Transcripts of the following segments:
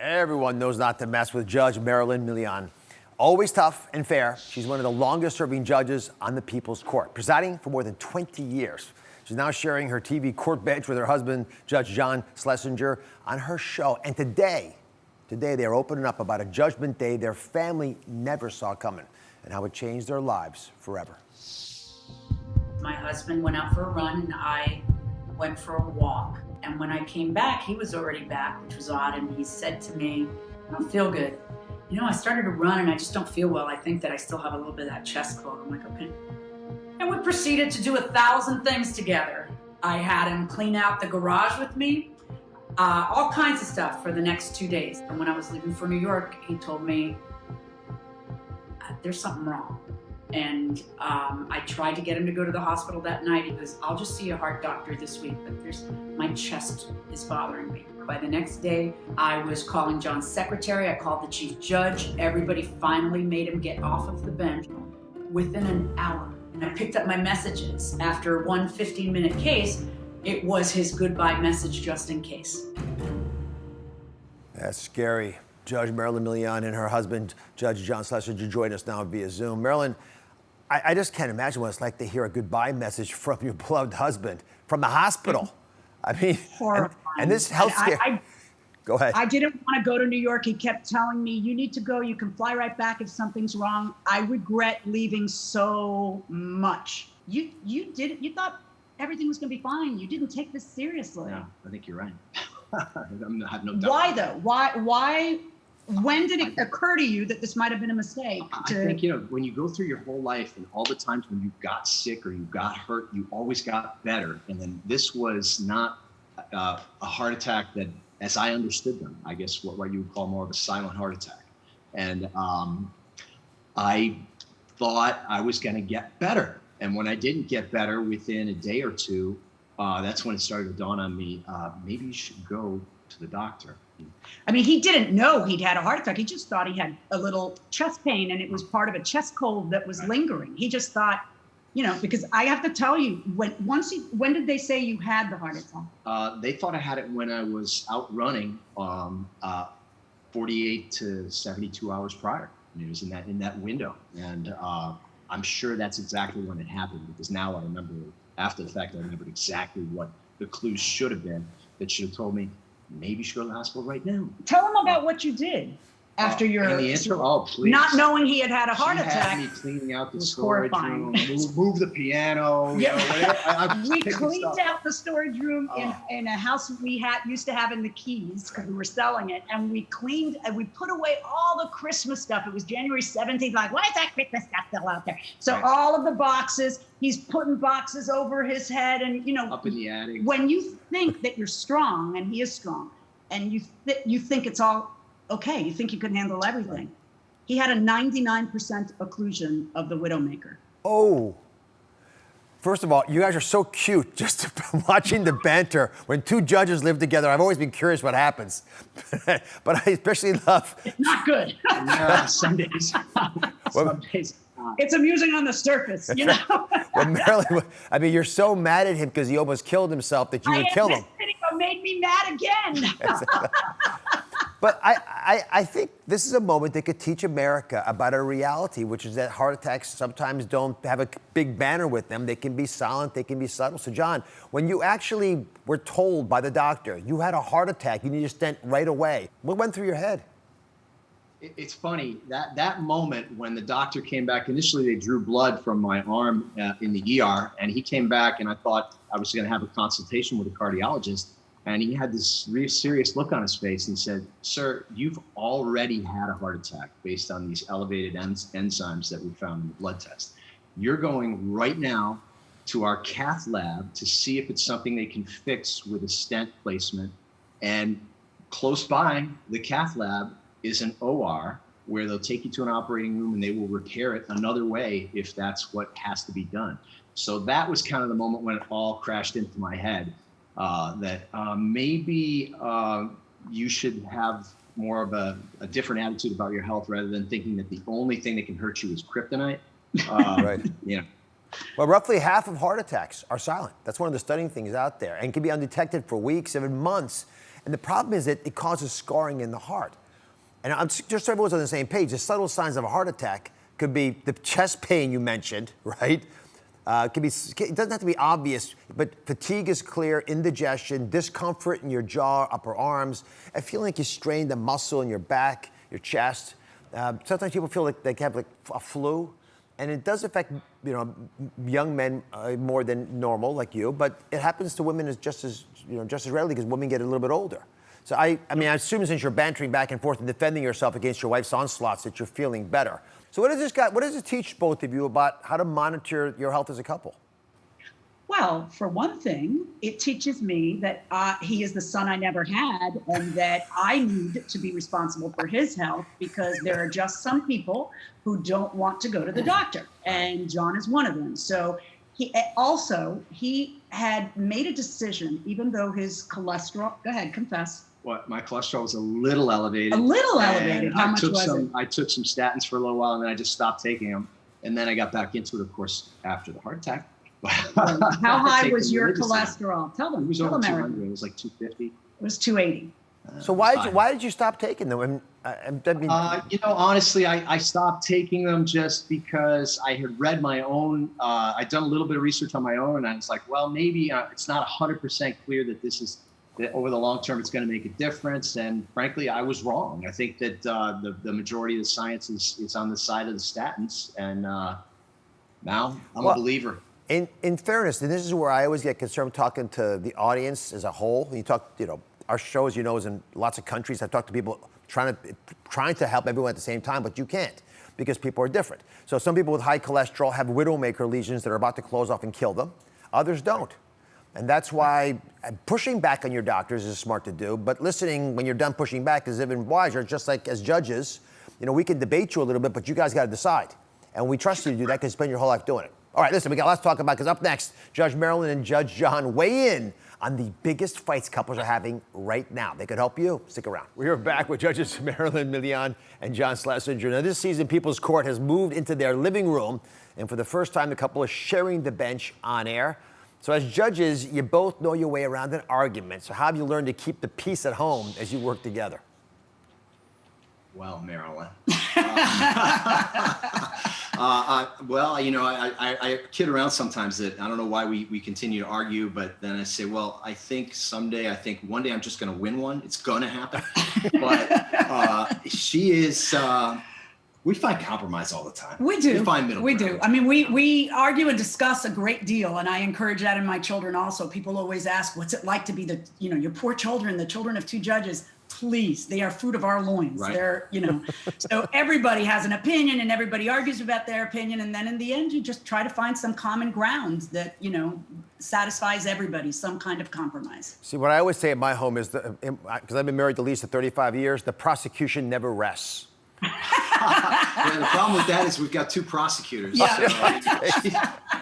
Everyone knows not to mess with Judge Marilyn Milian. Always tough and fair, she's one of the longest-serving judges on the People's Court, presiding for more than 20 years. She's now sharing her TV court bench with her husband, Judge John Schlesinger, on her show. And today they are opening up about a judgment day their family never saw coming and how it changed their lives forever. My husband went out for a run and I went for a walk. And when I came back, he was already back, which was odd. And he said to me, "I don't feel good. You know, I started to run and I just don't feel well. I think that I still have a little bit of that chest cold." I'm like, okay. And we proceeded to do 1,000 things together. I had him clean out the garage with me, all kinds of stuff for the next 2 days. And when I was leaving for New York, he told me, "There's something wrong." And I tried to get him to go to the hospital that night. He goes, "I'll just see a heart doctor this week, but my chest is bothering me." By the next day, I was calling John's secretary. I called the chief judge. Everybody finally made him get off of the bench within an hour. I picked up my messages. After one 15-minute case, it was his goodbye message just in case. That's scary. Judge Marilyn Milian and her husband, Judge John Schlesinger, join us now via Zoom. Marilyn, I just can't imagine what it's like to hear a goodbye message from your beloved husband from the hospital. I mean, horrifying. And this health scare. Go ahead. I didn't want to go to New York. He kept telling me, "You need to go. You can fly right back if something's wrong." I regret leaving so much. You thought everything was going to be fine. You didn't take this seriously. Yeah, I think you're right. I have no doubt. Why though? Why? When did it occur to you that this might have been a mistake? I think, when you go through your whole life and all the times when you got sick or you got hurt, you always got better. And then this was not a heart attack that, as I understood them, I guess what you would call more of a silent heart attack. And I thought I was going to get better. And when I didn't get better within a day or two, that's when it started to dawn on me, maybe you should go to the doctor. I mean, he didn't know he'd had a heart attack. He just thought he had a little chest pain and it was part of a chest cold that was lingering. He just thought, because I have to tell you, when did they say you had the heart attack? They thought I had it when I was out running 48 to 72 hours prior. It was in that window. And I'm sure that's exactly when it happened, because now I remember, after the fact, I remembered exactly what the clues should have been that should have told me, maybe you should go to the hospital right now. Tell them about what you did after your in the intro. Please. Not knowing he had a heart She attack. Had me cleaning out the storage room, move the piano. We cleaned out the storage room in a house we used to have in the Keys because we were selling it, and we cleaned and we put away all the Christmas stuff. It was January 17th. Like, why is that Christmas stuff still out there? So all of the boxes, he's putting boxes over his head, and up in the attic. When you think that you're strong, and he is strong, and you think it's all okay, you think you can handle everything. He had a 99% occlusion of the widowmaker. Oh. First of all, you guys are so cute just watching the banter. When two judges live together, I've always been curious what happens. But I especially love... It's not good. Yeah, some days. Some days. It's amusing on the surface, Well, Marilyn, I mean, you're so mad at him because he almost killed himself that you would kill him. It made me mad again. But I think this is a moment that could teach America about a reality, which is that heart attacks sometimes don't have a big banner with them. They can be silent, they can be subtle. So, John, when you actually were told by the doctor you had a heart attack, you need a stent right away, what went through your head? It's funny, that moment when the doctor came back, initially they drew blood from my arm in the ER, and he came back and I thought I was going to have a consultation with a cardiologist. And he had this really serious look on his face and said, "Sir, you've already had a heart attack based on these elevated enzymes that we found in the blood test. You're going right now to our cath lab to see if it's something they can fix with a stent placement. And close by the cath lab is an OR where they'll take you to an operating room and they will repair it another way if that's what has to be done." So that was kind of the moment when it all crashed into my head. That maybe you should have more of a different attitude about your health rather than thinking that the only thing that can hurt you is kryptonite. Right. Well, roughly half of heart attacks are silent. That's one of the stunning things out there and can be undetected for weeks, even months. And the problem is that it causes scarring in the heart. And I'm just so everyone's on the same page, the subtle signs of a heart attack could be the chest pain you mentioned, right? It doesn't have to be obvious, but fatigue is clear, indigestion, discomfort in your jaw, upper arms, a feeling like you strained the muscle in your back, your chest. Sometimes people feel like they have like a flu, and it does affect young men more than normal, like you. But it happens to women just as rarely because women get a little bit older. So I assume since you're bantering back and forth and defending yourself against your wife's onslaughts that you're feeling better. So what does it teach both of you about how to monitor your health as a couple? Well, for one thing, it teaches me that he is the son I never had, and that I need to be responsible for his health, because there are just some people who don't want to go to the doctor, and John is one of them. So he had made a decision, even though his cholesterol, go ahead, confess. What, my cholesterol was a little elevated. A little elevated. How much was it? I took some statins for a little while, and then I just stopped taking them. And then I got back into it, of course, after the heart attack. How high was your cholesterol? Tell them. It was Tell over them, 200. It was like 250. It was 280. So why did you stop taking them? Honestly, I stopped taking them just because I had read my own. I'd done a little bit of research on my own, and I was like, well, maybe it's not 100% clear that that over the long term it's going to make a difference. And frankly, I was wrong. I think that the majority of the science is on the side of the statins, and now I'm a believer. In fairness, and this is where I always get concerned talking to the audience as a whole. You talk, our show, as you know, is in lots of countries. I've talked to people trying to help everyone at the same time, but you can't because people are different. So some people with high cholesterol have widowmaker lesions that are about to close off and kill them. Others don't. And that's why pushing back on your doctors is smart to do, but listening when you're done pushing back is even wiser. Just like as judges, we can debate you a little bit, but you guys got to decide. And we trust you to do that because you spend your whole life doing it. All right, listen, we got lots to talk about because up next, Judge Marilyn and Judge John weigh in on the biggest fights couples are having right now. They could help you. Stick around. We are back with Judges Marilyn Milian and John Schlesinger. Now, this season, People's Court has moved into their living room, and for the first time, the couple is sharing the bench on air. So as judges, you both know your way around an argument. So how have you learned to keep the peace at home as you work together? Well, Marilyn. I kid around sometimes that I don't know why we continue to argue, but then I say, well, I think one day I'm just going to win one. It's going to happen. But she is, we find compromise all the time. We do. We find middle ground. We do. I mean, we argue and discuss a great deal, and I encourage that in my children also. People always ask, what's it like to be your poor children, the children of two judges? Please, they are fruit of our loins. Right. They're, so everybody has an opinion and everybody argues about their opinion. And then in the end, you just try to find some common ground that, satisfies everybody, some kind of compromise. See, what I always say at my home is, because I've been married to Lisa 35 years, the prosecution never rests. Yeah, the problem with that is we've got two prosecutors. Yeah.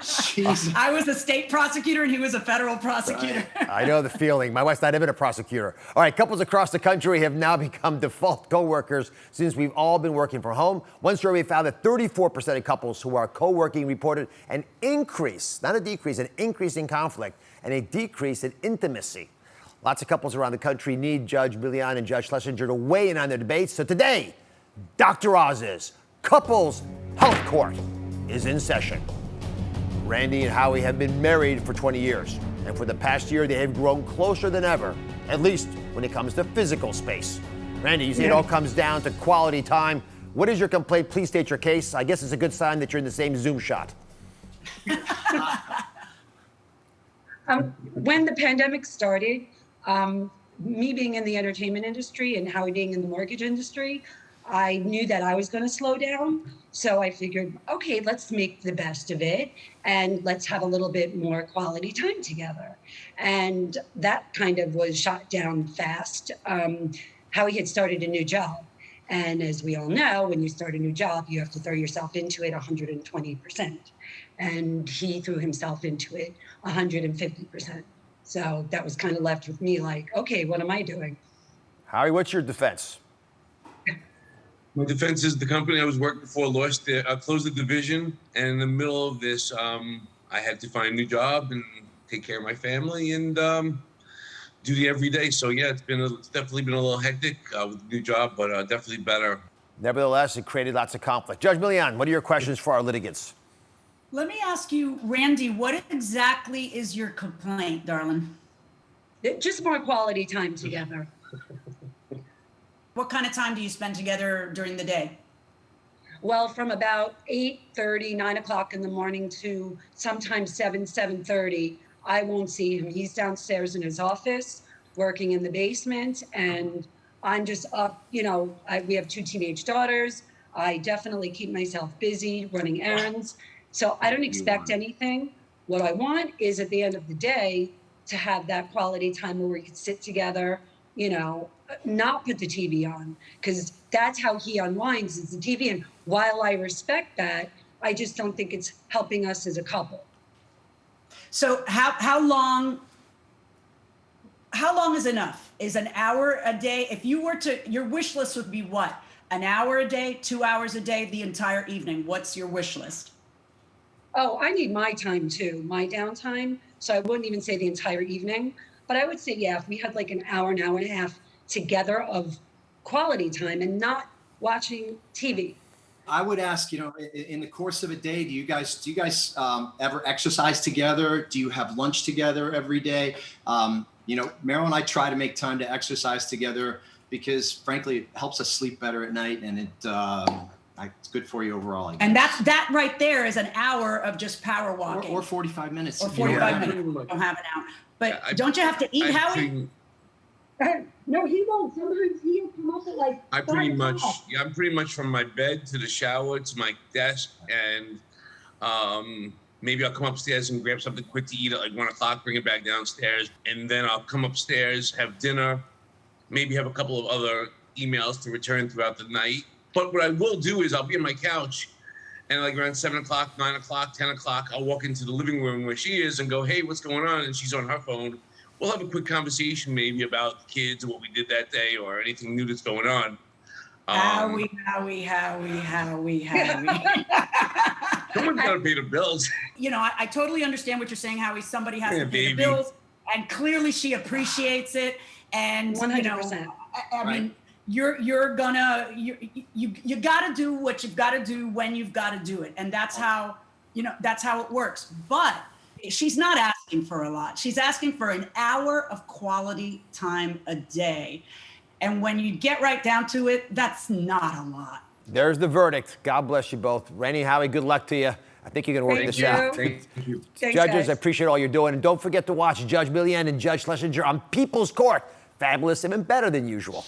So I was a state prosecutor and he was a federal prosecutor. Right. I know the feeling. My wife's not even a prosecutor. All right, couples across the country have now become default co-workers since we've all been working from home. One survey found that 34% of couples who are co-working reported an increase, not a decrease, an increase in conflict and a decrease in intimacy. Lots of couples around the country need Judge Milian and Judge Schlesinger to weigh in on their debates. So today, Dr. Oz's Couples Health Court is in session. Randy and Howie have been married for 20 years, and for the past year, they have grown closer than ever, at least when it comes to physical space. Randy, you say it all comes down to quality time. What is your complaint? Please state your case. I guess it's a good sign that you're in the same Zoom shot. When the pandemic started, me being in the entertainment industry and Howie being in the mortgage industry, I knew that I was going to slow down. So I figured, okay, let's make the best of it and let's have a little bit more quality time together. And that kind of was shot down fast. Howie had started a new job. And as we all know, when you start a new job, you have to throw yourself into it 120%. And he threw himself into it 150%. So that was kind of left with me like, okay, what am I doing? Howie, what's your defense? My defense is the company I was working for closed the division, and in the middle of this, I had to find a new job and take care of my family and duty every day. So yeah, it's definitely been a little hectic with the new job, but definitely better. Nevertheless, it created lots of conflict. Judge Milian, what are your questions for our litigants? Let me ask you, Randy, what exactly is your complaint, darling? Just more quality time together. What kind of time do you spend together during the day? Well, from about 8:30, 9 o'clock in the morning to sometimes 7:30, I won't see him. He's downstairs in his office, working in the basement, and I'm just up, we have 2 teenage daughters. I definitely keep myself busy running errands. So I don't expect anything. What I want is at the end of the day to have that quality time where we could sit together, not put the TV on, because that's how he unwinds is the TV. And while I respect that, I just don't think it's helping us as a couple. So how long is enough? Is an hour a day? If you were to, your wish list would be what? An hour a day, 2 hours a day, the entire evening. What's your wish list? Oh, I need my time too, my downtime. So I wouldn't even say the entire evening, but I would say, yeah, if we had like an hour and a half together of quality time and not watching TV. I would ask, in the course of a day, do you guys ever exercise together? Do you have lunch together every day? Marilyn and I try to make time to exercise together because, frankly, it helps us sleep better at night, and it's good for you overall. I guess. And that right there is an hour of just power walking. Or 45 minutes. Or 45 minutes. You don't have an hour. But don't you have to eat, Howie? No, he won't. Sometimes he'll come up at like. I'm pretty much from my bed to the shower to my desk, and maybe I'll come upstairs and grab something quick to eat at like 1 o'clock, bring it back downstairs, and then I'll come upstairs, have dinner, maybe have a couple of other emails to return throughout the night. But what I will do is I'll be on my couch, and like around 7 o'clock, 9 o'clock, 10 o'clock, I'll walk into the living room where she is and go, "Hey, what's going on?" And she's on her phone. We'll have a quick conversation maybe about the kids or what we did that day or anything new that's going on. Howie. Someone's got to pay the bills. I totally understand what you're saying, Howie. Somebody has to pay the baby. bills, and clearly she appreciates it. And 100%. I mean, you got to do what you've got to do when you've got to do it, and that's how it works. But she's not asking for a lot. She's asking for an hour of quality time a day. And when you get right down to it, that's not a lot. There's the verdict. God bless you both. Randy, Howie, good luck to you. I think you're going to work this out. Thank you. Thanks, Judges, guys. I appreciate all you're doing. And don't forget to watch Judge Milian and Judge Schlesinger on People's Court. Fabulous, even better than usual.